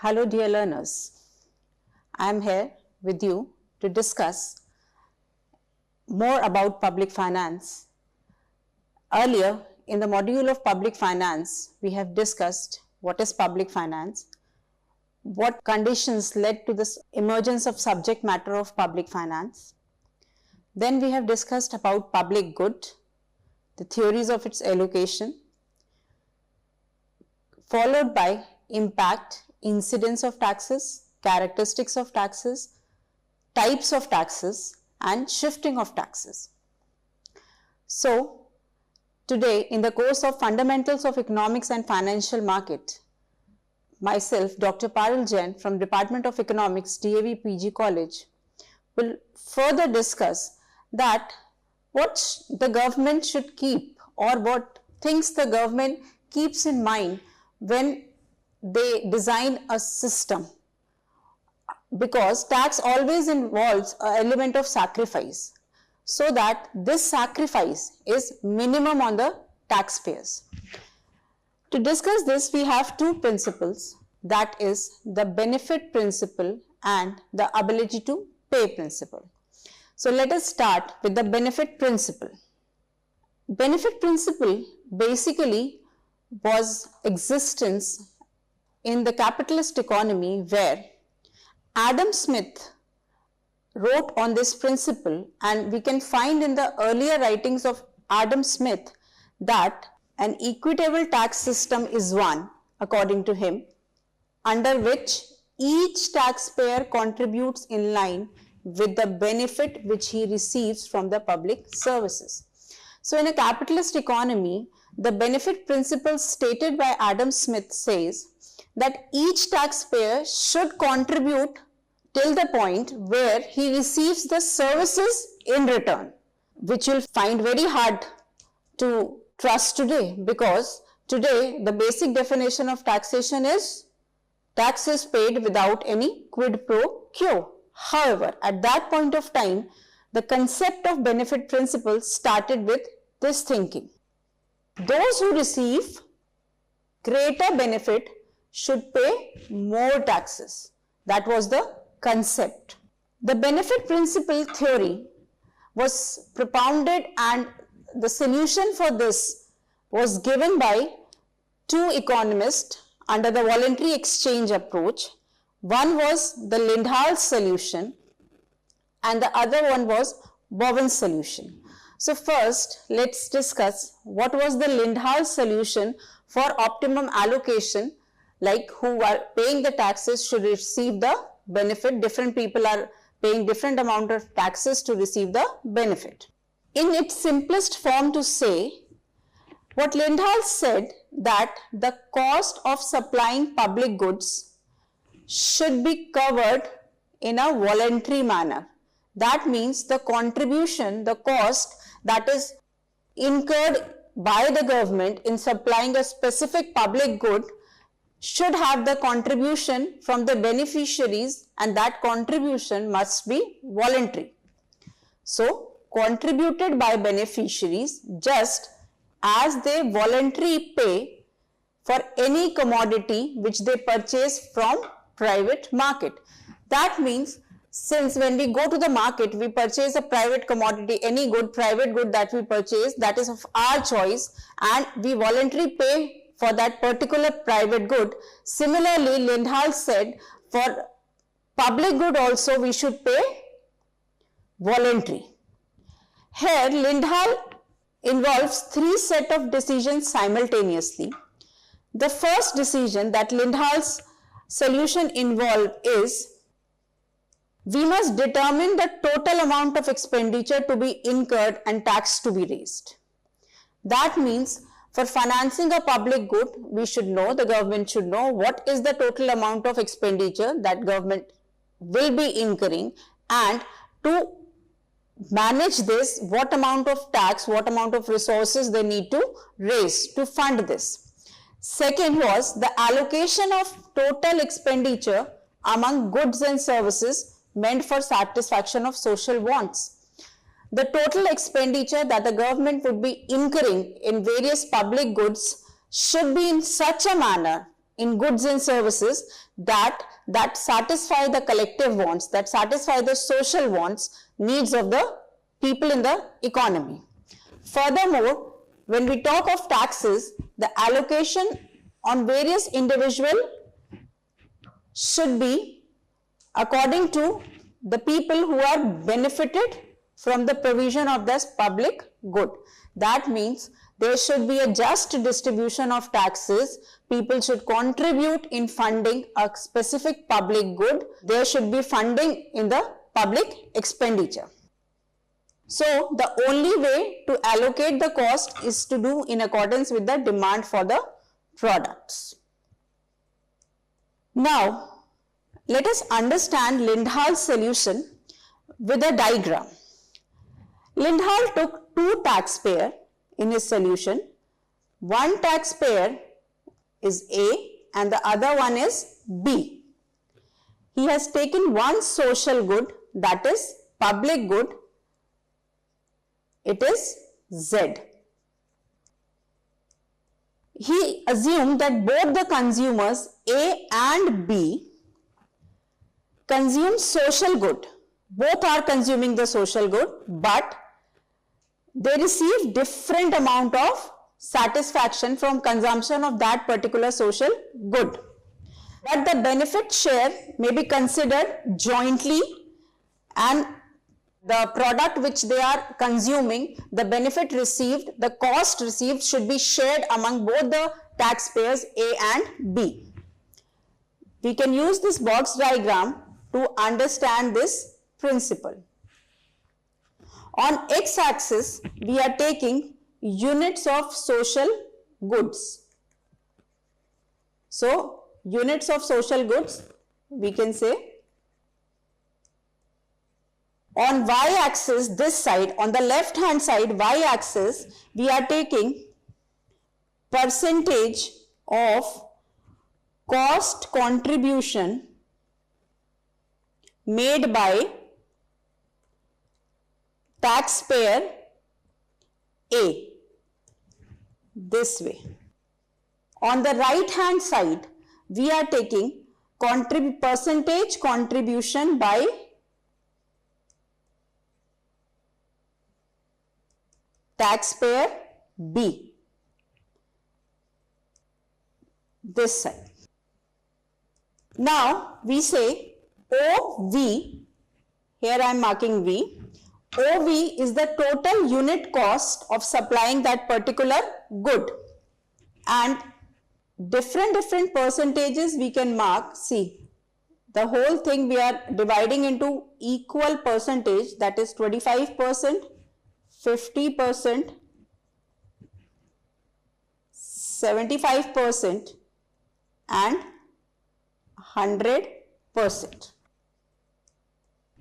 Hello dear learners, I am here with you to discuss more about public finance. Earlier in the module of public finance, we have discussed what is public finance, what conditions led to this emergence of subject matter of public finance. Then we have discussed about public good, the theories of its allocation, followed by impact, incidence of taxes, characteristics of taxes, types of taxes, and shifting of taxes. So, today in the course of Fundamentals of Economics and Financial Market, myself, Dr. Parul Jain from Department of Economics, DAV PG College, will further discuss that what the government should keep or what things the government keeps in mind when they design a system, because tax always involves an element of sacrifice, so that this sacrifice is minimum on the taxpayers. To discuss this, we have two principles, that is the benefit principle and the ability to pay principle. So let us start with the benefit principle. Benefit principle basically was existence in the capitalist economy, where Adam Smith wrote on this principle, and we can find in the earlier writings of Adam Smith that an equitable tax system is one, according to him, under which each taxpayer contributes in line with the benefit which he receives from the public services. So in a capitalist economy, the benefit principle stated by Adam Smith says that each taxpayer should contribute till the point where he receives the services in return, which you'll find very hard to trust today, because today the basic definition of taxation is tax is paid without any quid pro quo. However, at that point of time, the concept of benefit principle started with this thinking: those who receive greater benefit should pay more taxes. That was the concept. The benefit principle theory was propounded, and the solution for this was given by two economists under the voluntary exchange approach. One was the Lindahl's solution and the other one was Bowen's solution. So first, let's discuss what was the Lindahl's solution for optimum allocation, like who are paying the taxes should receive the benefit. Different people are paying different amount of taxes to receive the benefit. In its simplest form to say, what Lindahl said that the cost of supplying public goods should be covered in a voluntary manner. That means the contribution, the cost that is incurred by the government in supplying a specific public good should have the contribution from the beneficiaries, and that contribution must be voluntary. So, contributed by beneficiaries just as they voluntarily pay for any commodity which they purchase from private market. That means, since when we go to the market, we purchase a private commodity, any good, private good that we purchase, that is of our choice, and we voluntarily pay for that particular private good. Similarly, Lindahl said for public good also we should pay voluntary. Here, Lindahl involves three set of decisions simultaneously. The first decision that Lindahl's solution involved is we must determine the total amount of expenditure to be incurred and tax to be raised. That means for financing a public good, we should know, the government should know what is the total amount of expenditure that government will be incurring, and to manage this, what amount of tax, what amount of resources they need to raise to fund this. Second was the allocation of total expenditure among goods and services meant for satisfaction of social wants. The total expenditure that the government would be incurring in various public goods should be in such a manner in goods and services that satisfy the collective wants, that satisfy the social wants, needs of the people in the economy. Furthermore, when we talk of taxes, the allocation on various individual should be according to the people who are benefited from the provision of this public good. That means there should be a just distribution of taxes. People should contribute in funding a specific public good. There should be funding in the public expenditure. So, the only way to allocate the cost is to do in accordance with the demand for the products. Now, let us understand Lindahl's solution with a diagram. Lindahl took two taxpayers in his solution. One taxpayer is A and the other one is B. He has taken one social good, that is public good. It is Z. He assumed that both the consumers A and B consume social good. Both are consuming the social good, but they receive different amount of satisfaction from consumption of that particular social good. But the benefit share may be considered jointly, and the product which they are consuming, the benefit received, the cost received should be shared among both the taxpayers A and B. We can use this box diagram to understand this principle. On x-axis, we are taking units of social goods. So, units of social goods, we can say. On y-axis, this side, on the left hand side, y-axis, we are taking percentage of cost contribution made by taxpayer A, this way. On the right hand side, we are taking percentage contribution by taxpayer B, this side. Now we say OV, here I am marking V. OV is the total unit cost of supplying that particular good, and different percentages we can mark. See, the whole thing we are dividing into equal percentage, that is 25%, 50%, 75% and 100%.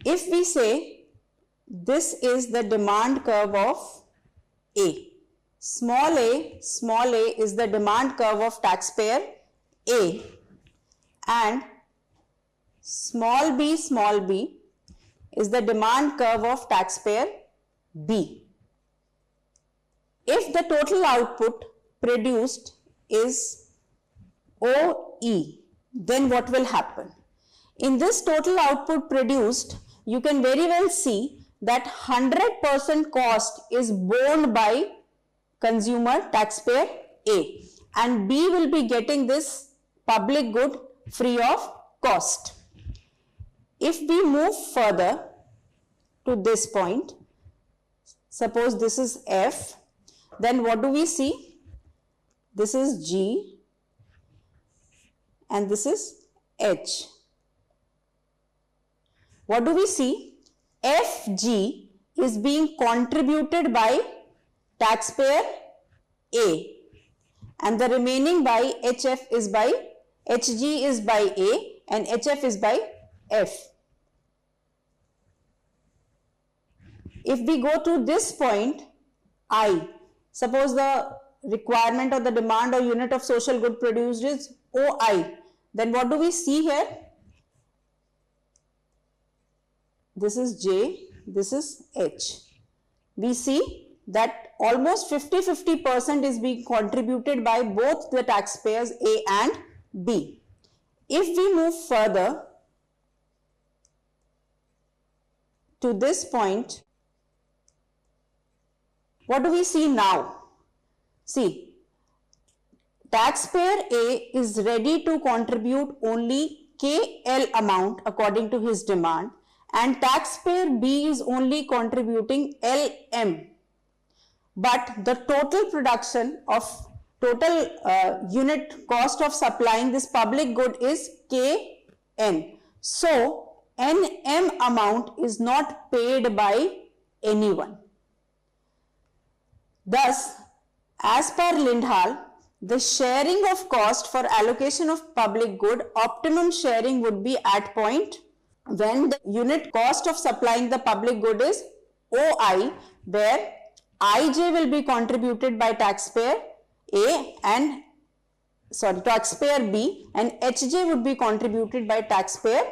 If we say this is the demand curve of A, small a is the demand curve of taxpayer A, and small b is the demand curve of taxpayer B. If the total output produced is OE, then what will happen? In this total output produced, you can very well see that 100% cost is borne by consumer taxpayer A, and B will be getting this public good free of cost. If we move further to this point, suppose this is F, then what do we see? This is G and this is H. What do we see? FG is being contributed by taxpayer A, and the remaining by HG is by A and HF is by F. If we go to this point I, suppose the requirement or the demand or unit of social good produced is OI, then what do we see here? This is J, this is H. We see that almost 50% is being contributed by both the taxpayers A and B. if we move further to this point, what do we see now? See, taxpayer A is ready to contribute only KL amount according to his demand, and taxpayer B is only contributing LM. But the total production of unit cost of supplying this public good is KN. So, NM amount is not paid by anyone. Thus, as per Lindhall, the sharing of cost for allocation of public good, optimum sharing would be at point when the unit cost of supplying the public good is OI, where IJ will be contributed by taxpayer A and taxpayer B, and HJ would be contributed by taxpayer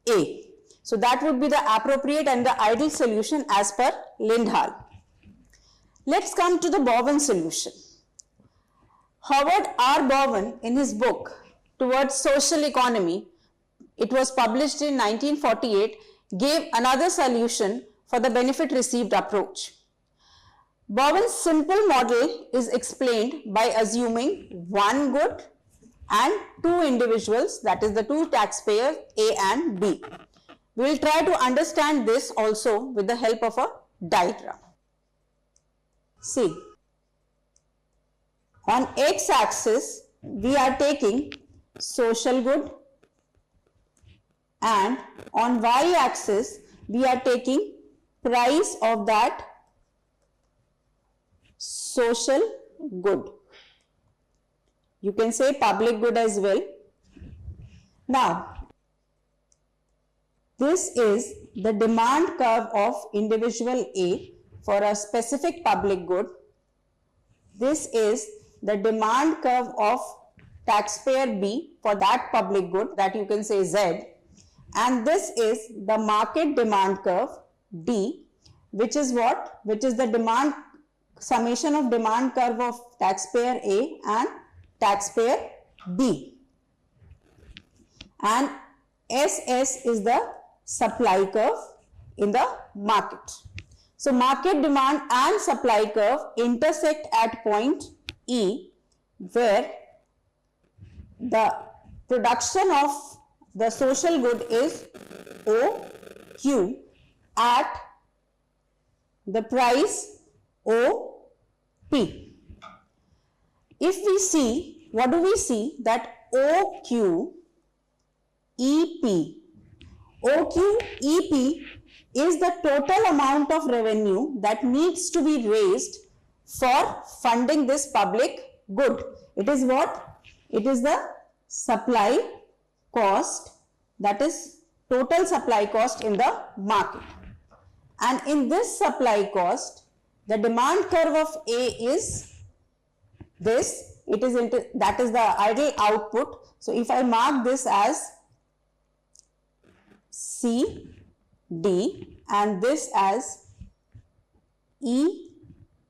A. So that would be the appropriate and the ideal solution as per Lindhall. Let's come to the Bowen solution. Howard R. Bowen, in his book Towards Social Economy, it was published in 1948, gave another solution for the benefit received approach. Bowen's simple model is explained by assuming one good and two individuals, that is the two taxpayers A and B. We will try to understand this also with the help of a diagram. See, on x-axis we are taking social good, and on y-axis we are taking price of that social good. You can say public good as well. Now, this is the demand curve of individual A for a specific public good. This is the demand curve of taxpayer B for that public good, that you can say Z. And this is the market demand curve D, which is what? Which is the demand summation of demand curve of taxpayer A and taxpayer B. And SS is the supply curve in the market. So market demand and supply curve intersect at point E, where the production of the social good is OQ at the price OP. If we see, what do we see? That OQ EP. OQ EP is the total amount of revenue that needs to be raised for funding this public good. It is what? It is the supply cost, that is total supply cost in the market. And in this supply cost, the demand curve of A is this. It is that is the ideal output. So if I mark this as C, D and this as E,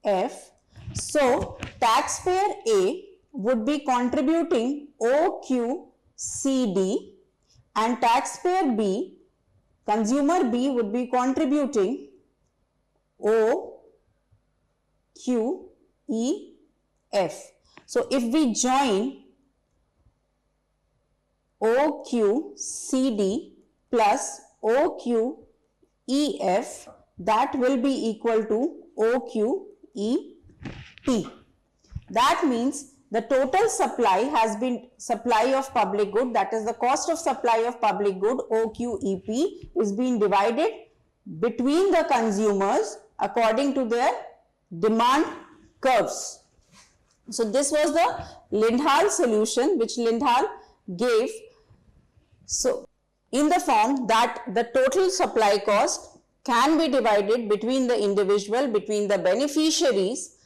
F. So taxpayer A would be contributing OQ, CD, and taxpayer B, consumer B, would be contributing O, Q, E, F. So if we join OQ, CD plus OQ, EF, that will be equal to OQ, EP. That means the total supply has been supply of public good, that is the cost of supply of public good, OQEP, is being divided between the consumers according to their demand curves. So this was the Lindhall solution which Lindhall gave. So in the form that the total supply cost can be divided between the individual, between the beneficiaries.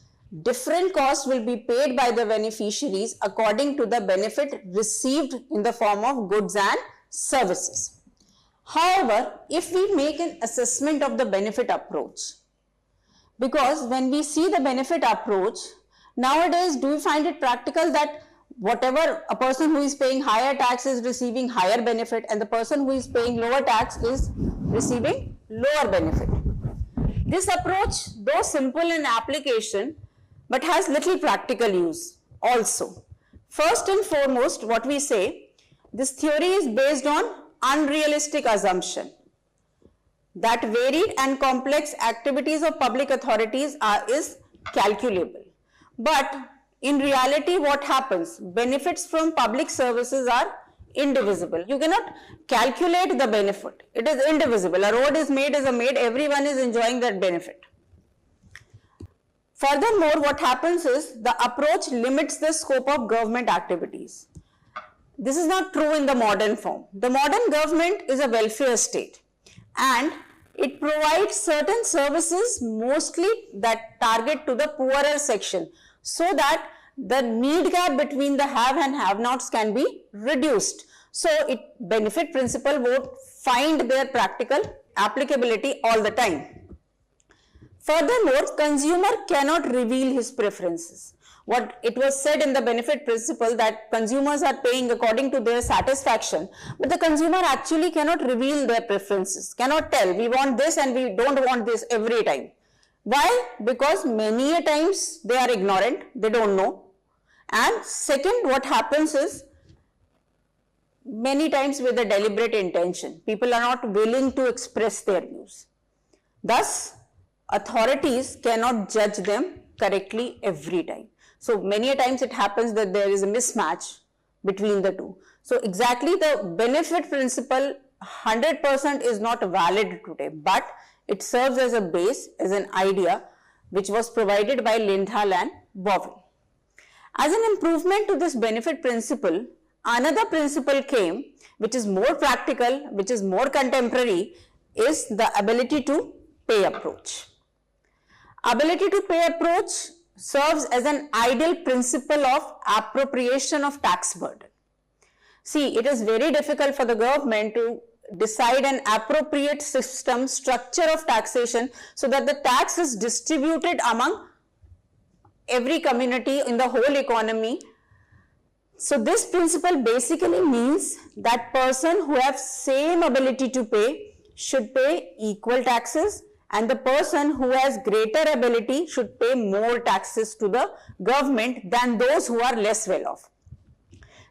Different costs will be paid by the beneficiaries according to the benefit received in the form of goods and services. However, if we make an assessment of the benefit approach, because when we see the benefit approach, nowadays do you find it practical that whatever a person who is paying higher tax is receiving higher benefit, and the person who is paying lower tax is receiving lower benefit. This approach, though simple in application, but has little practical use also. First and foremost, what we say, this theory is based on unrealistic assumption that varied and complex activities of public authorities is calculable. But in reality, what happens? Benefits from public services are indivisible. You cannot calculate the benefit. It is indivisible. A road is made, everyone is enjoying that benefit. Furthermore, what happens is the approach limits the scope of government activities. This is not true in the modern form. The modern government is a welfare state, and it provides certain services mostly that target to the poorer section, so that the need gap between the have and have-nots can be reduced. So, benefit principle would find their practical applicability all the time. Furthermore, consumer cannot reveal his preferences. What it was said in the benefit principle that consumers are paying according to their satisfaction, but the consumer actually cannot reveal their preferences, cannot tell we want this and we don't want this every time. Why? Because many a times they are ignorant, they don't know. And second, what happens is, many times with a deliberate intention, people are not willing to express their views. Thus, authorities cannot judge them correctly every time. So, many a times it happens that there is a mismatch between the two. So, exactly the benefit principle 100% is not valid today, but it serves as a base, as an idea which was provided by Lindahl and Bowen. As an improvement to this benefit principle, another principle came which is more practical, which is more contemporary, is the ability to pay approach. Ability to pay approach serves as an ideal principle of appropriation of tax burden. See, it is very difficult for the government to decide an appropriate system structure of taxation so that the tax is distributed among every community in the whole economy. So this principle basically means that person who have same ability to pay should pay equal taxes, and the person who has greater ability should pay more taxes to the government than those who are less well off.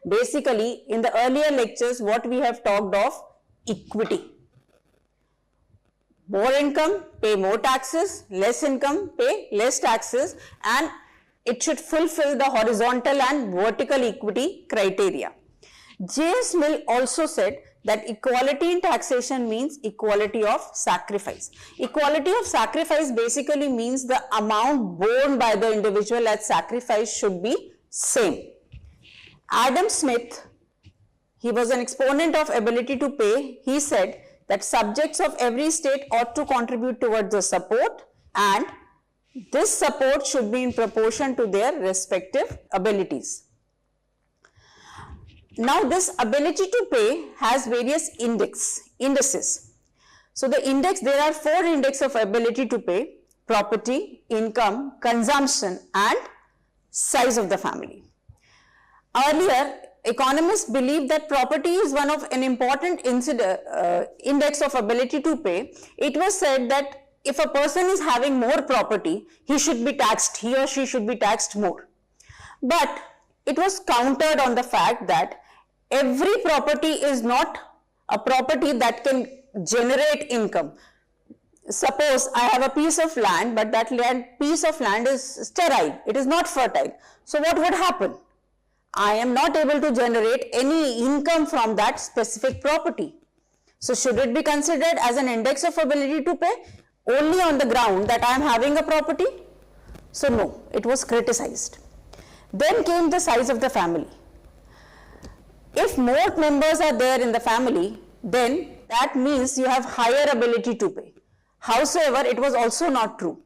Basically, in the earlier lectures, what we have talked of equity. More income, pay more taxes, less income, pay less taxes, and it should fulfill the horizontal and vertical equity criteria. James Mill also said that equality in taxation means equality of sacrifice. Equality of sacrifice basically means the amount borne by the individual as sacrifice should be same. Adam Smith, he was an exponent of ability to pay. He said that subjects of every state ought to contribute towards the support, and this support should be in proportion to their respective abilities. Now, this ability to pay has various indices. So, the index, there are 4 index of ability to pay: property, income, consumption, and size of the family. Earlier, economists believed that property is one of an important index of ability to pay. It was said that if a person is having more property, he should be taxed, he or she should be taxed more. But it was countered on the fact that every property is not a property that can generate income. Suppose I have a piece of land, but that piece of land is sterile, it is not fertile. So what would happen? I am not able to generate any income from that specific property. So should it be considered as an index of ability to pay only on the ground that I am having a property? So no, it was criticized. Then came the size of the family. If more members are there in the family, then that means you have higher ability to pay. Howsoever, it was also not true.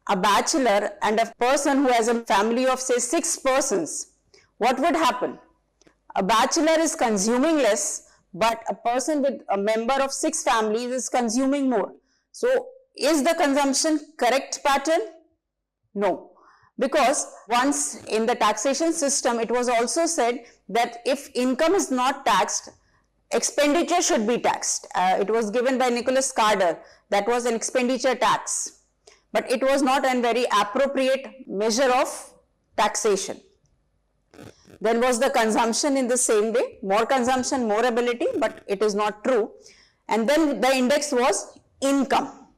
A bachelor and a person who has a family of say 6 persons, what would happen? A bachelor is consuming less, but a person with a member of 6 families is consuming more. So, is the consumption correct pattern? No. Because once in the taxation system, it was also said that if income is not taxed, expenditure should be taxed. It was given by Nicholas Carter, that was an expenditure tax, but it was not a very appropriate measure of taxation. Then was the consumption in the same way, more consumption, more ability, but it is not true. And then the index was income.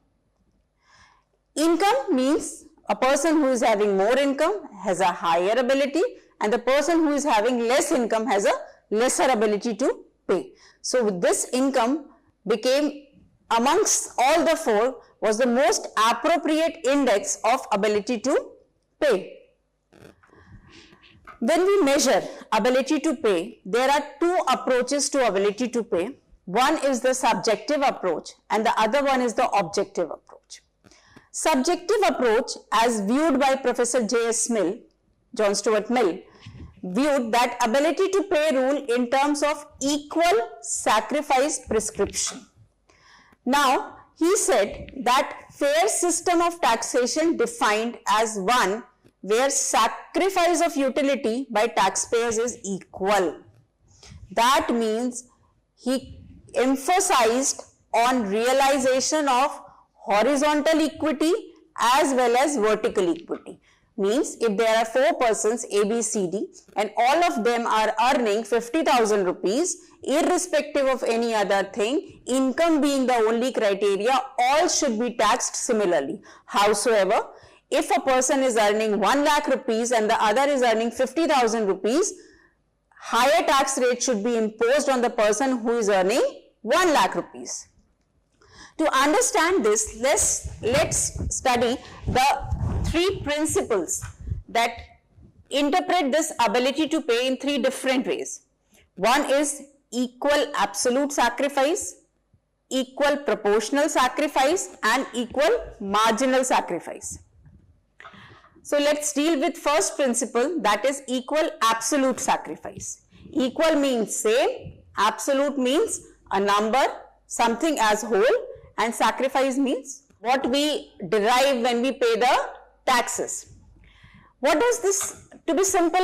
Income means a person who is having more income has a higher ability, and the person who is having less income has a lesser ability to pay. So this income became, amongst all the four, was the most appropriate index of ability to pay. When we measure ability to pay, there are two approaches to ability to pay. One is the subjective approach and the other one is the objective approach. Subjective approach, as viewed by Professor J.S. Mill, John Stuart Mill, viewed that ability to pay rule in terms of equal sacrifice prescription. Now, he said that fair system of taxation defined as one where sacrifice of utility by taxpayers is equal. That means he emphasized on realization of horizontal equity as well as vertical equity. Means if there are four persons A, B, C, D and all of them are earning 50,000 rupees, irrespective of any other thing, income being the only criteria, all should be taxed similarly. Howsoever, if a person is earning 1 lakh rupees and the other is earning 50,000 rupees, higher tax rate should be imposed on the person who is earning 1 lakh rupees. To understand this, let's study the three principles that interpret this ability to pay in three different ways. One is equal absolute sacrifice, equal proportional sacrifice and equal marginal sacrifice. So let's deal with first principle, that is equal absolute sacrifice. Equal means same, absolute means a number, something as whole, and sacrifice means what we derive when we pay the taxes. What does this, to be simple,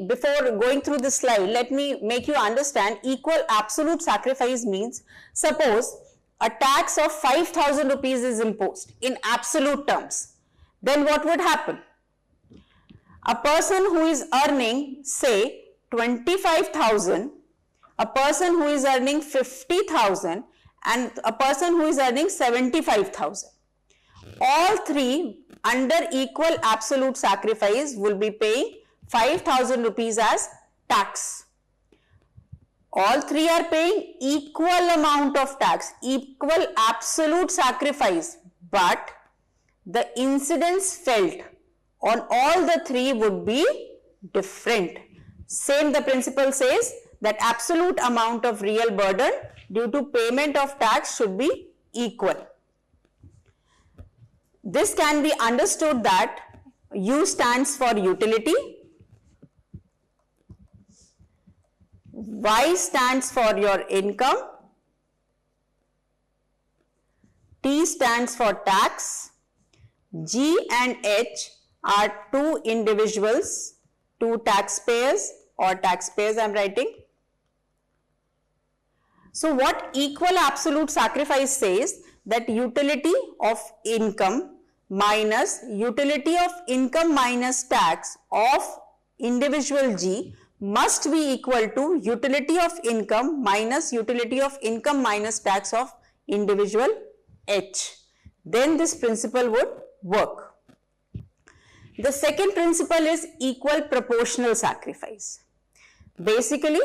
before going through this slide, let me make you understand. Equal absolute sacrifice means, suppose a tax of 5,000 rupees is imposed in absolute terms, then what would happen? A person who is earning, say, 25,000, a person who is earning 50,000 and a person who is earning 75,000. All three under equal absolute sacrifice will be paying 5,000 rupees as tax. All three are paying equal amount of tax, equal absolute sacrifice, but the incidence felt on all the three would be different. Same, the principle says that absolute amount of real burden due to payment of tax should be equal. This can be understood that U stands for utility, Y stands for your income, T stands for tax, G and H are two individuals, two taxpayers or taxpayers I am writing. So what equal absolute sacrifice says, that utility of income minus utility of income minus tax of individual G must be equal to utility of income minus tax of individual H. Then this principle would work. The second principle is equal proportional sacrifice. Basically,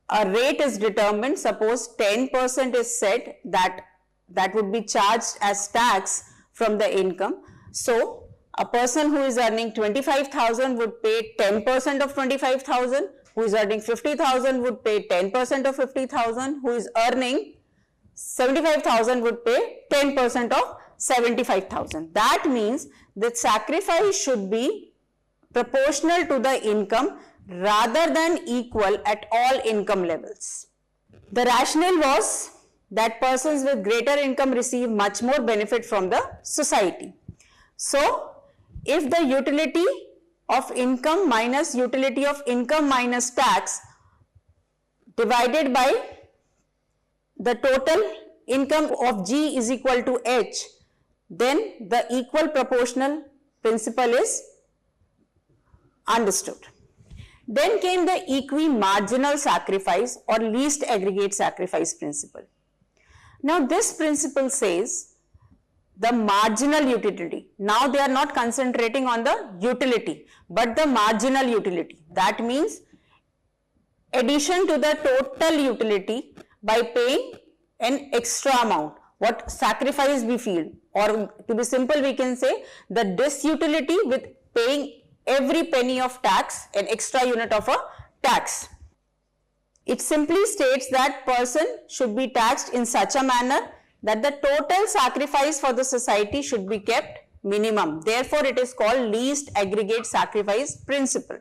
a rate is determined. Suppose 10% is set, that would be charged as tax from the income. So a person who is earning 25,000 would pay 10% of 25,000, who is earning 50,000 would pay 10% of 50,000, who is earning 75,000 would pay 10% of 75,000. That means that sacrifice should be proportional to the income rather than equal at all income levels. The rationale was that persons with greater income receive much more benefit from the society. So, if the utility of income minus utility of income minus tax divided by the total income of G is equal to H, then the equal proportional principle is understood. Then came the equi-marginal sacrifice or least aggregate sacrifice principle. Now this principle says the marginal utility. Now they are not concentrating on the utility but the marginal utility. That means addition to the total utility by paying an extra amount, what sacrifice we feel, or to be simple we can say the disutility with paying every penny of tax, an extra unit of a tax. It simply states that person should be taxed in such a manner that the total sacrifice for the society should be kept minimum. Therefore, it is called least aggregate sacrifice principle.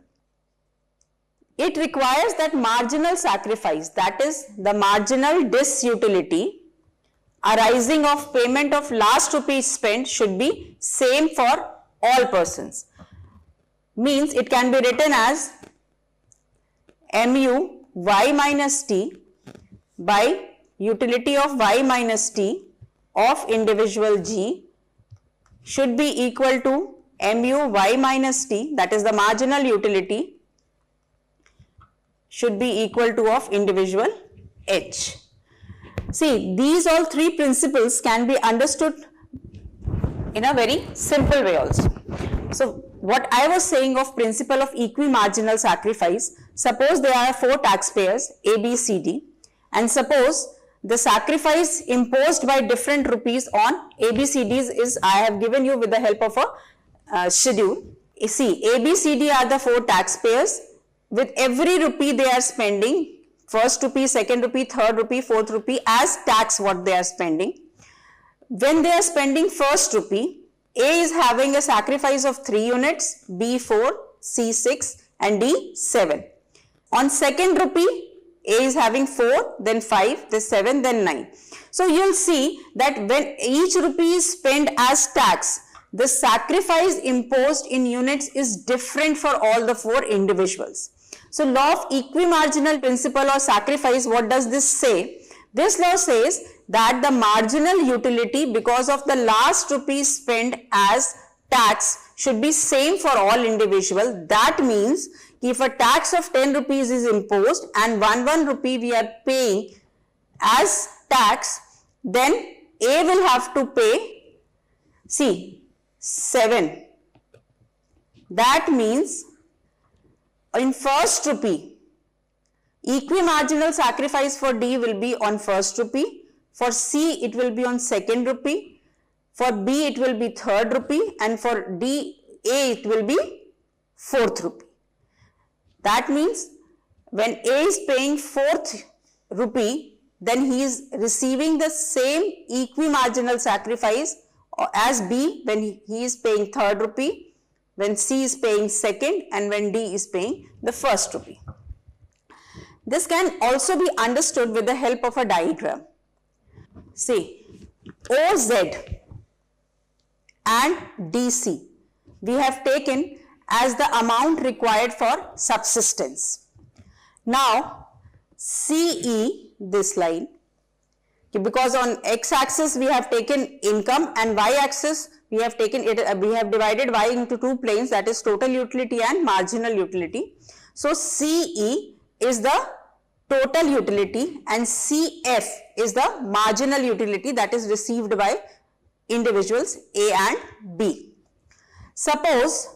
It requires that marginal sacrifice, that is the marginal disutility arising of payment of last rupee spent, should be same for all persons. Means it can be written as mu y minus t by utility of y minus t of individual G should be equal to mu y minus t, that is the marginal utility, should be equal to of individual H. See, these all three principles can be understood in a very simple way also. So, what I was saying of principle of equi-marginal sacrifice, suppose there are 4 taxpayers A, B, C, D, and suppose the sacrifice imposed by different rupees on A, B, C, Ds is, I have given you with the help of a schedule. You see, A, B, C, D are the 4 taxpayers. With every rupee they are spending, first rupee, second rupee, third rupee, fourth rupee as tax what they are spending. When they are spending first rupee, A is having a sacrifice of 3 units, B 4, C 6 and D 7. On second rupee, A is having 4, then 5, then 7, then 9. So you will see that when each rupee is spent as tax, the sacrifice imposed in units is different for all the 4 individuals. So law of equi-marginal principle or sacrifice, what does this say? This law says that the marginal utility because of the last rupee spent as tax should be same for all individuals. That means if a tax of 10 rupees is imposed and 1 rupee we are paying as tax, then A will have to pay, see, 7. That means in first rupee, equi-marginal sacrifice for D will be on first rupee, for C it will be on second rupee, for B it will be third rupee, and for D, A it will be fourth rupee. That means when A is paying fourth rupee, then he is receiving the same equi-marginal sacrifice as B when he is paying third rupee, when C is paying second, and when D is paying the first rupee. This can also be understood with the help of a diagram. See, OZ and DC we have taken as the amount required for subsistence. Now, CE, this line, because on x-axis we have taken income and y-axis we have taken it, we have divided y into 2 planes, that is total utility and marginal utility. So CE is the total utility and CF is the marginal utility that is received by individuals A and B. Suppose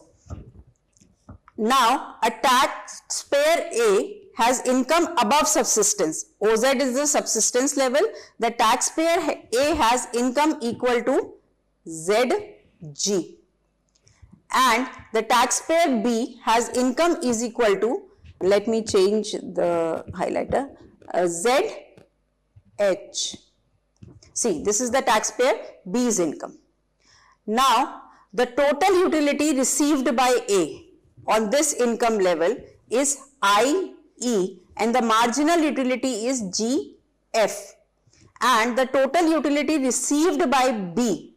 now a taxpayer A has income above subsistence. OZ is the subsistence level. The taxpayer A has income equal to ZG. And the taxpayer B has income is equal to, let me change the highlighter, ZH. See, this is the taxpayer B's income. Now, the total utility received by A on this income level is IE and the marginal utility is GF, and the total utility received by B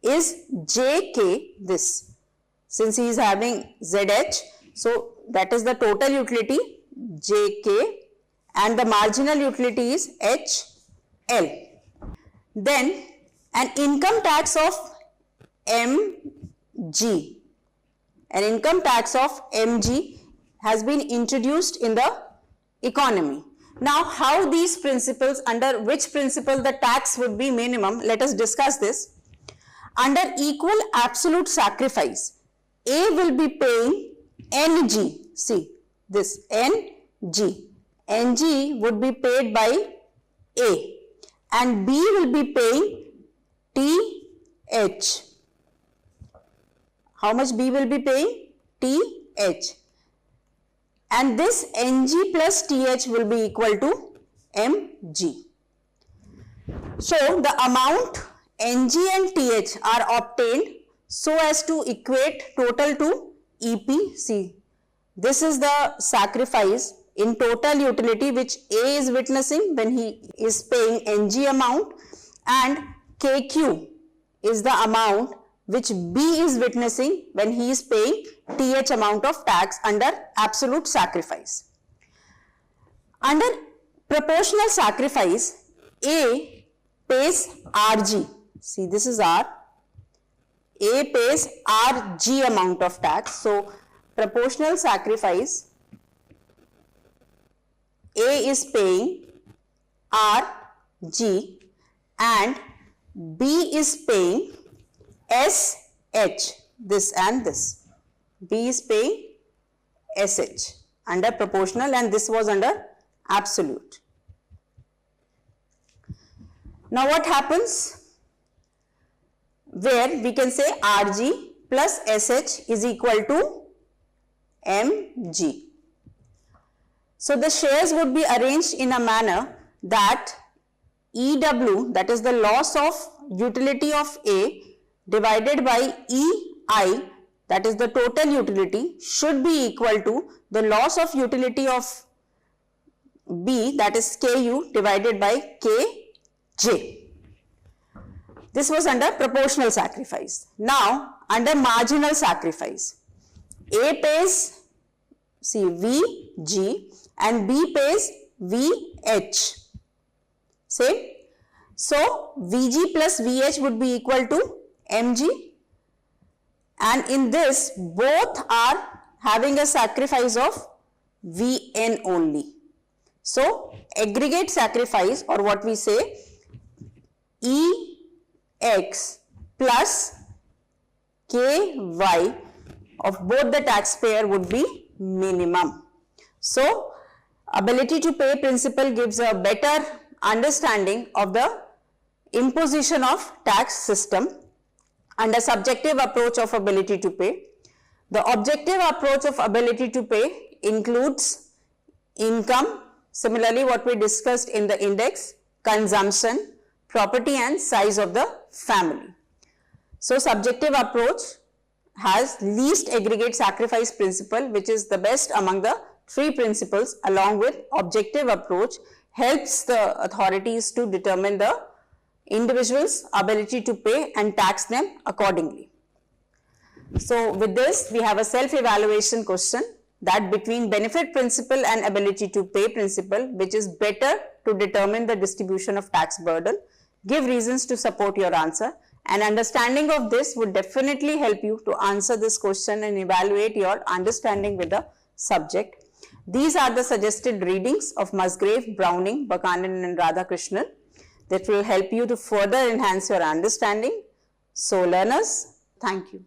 is JK, this. since he is having ZH, so that is the total utility JK and the marginal utility is HL. Then an income tax of MG. An income tax of MG has been introduced in the economy. Now, how these principles, under which principle the tax would be minimum, let us discuss this. Under equal absolute sacrifice, A will be paying NG. See, this NG. NG would be paid by A and B will be paying TH. How much B will be paying? TH. And this NG plus TH will be equal to MG. So, the amount NG and TH are obtained so as to equate total to EPC. This is the sacrifice in total utility which A is witnessing when he is paying NG amount, and KQ is the amount which B is witnessing when he is paying TH amount of tax under absolute sacrifice. Under proportional sacrifice, A pays RG. See, this is R. A pays RG amount of tax. So, proportional sacrifice, A is paying RG and B is paying SH, this and this. B is paying SH under proportional and this was under absolute. Now what happens? Where we can say RG plus SH is equal to MG. So the shares would be arranged in a manner that EW, that is the loss of utility of A, divided by EI, that is the total utility, should be equal to the loss of utility of B, that is KU, divided by KJ. This was under proportional sacrifice. Now, under marginal sacrifice, A pays, see, VG and B pays VH. Same. So, VG plus VH would be equal to MG, and in this both are having a sacrifice of VN only. So, aggregate sacrifice, or what we say, EX plus KY of both the taxpayer would be minimum. So, ability to pay principle gives a better understanding of the imposition of tax system under subjective approach of ability to pay. The objective approach of ability to pay includes income, similarly what we discussed in the index, consumption, property and size of the family. So subjective approach has least aggregate sacrifice principle, which is the best among the three principles, along with objective approach helps the authorities to determine the individual's ability to pay and tax them accordingly. So with this, we have a self-evaluation question that between benefit principle and ability to pay principle, which is better to determine the distribution of tax burden. Give reasons to support your answer, and understanding of this would definitely help you to answer this question and evaluate your understanding with the subject. These are the suggested readings of Musgrave, Browning, Buchanan and Radhakrishnan that will help you to further enhance your understanding. So learners, thank you.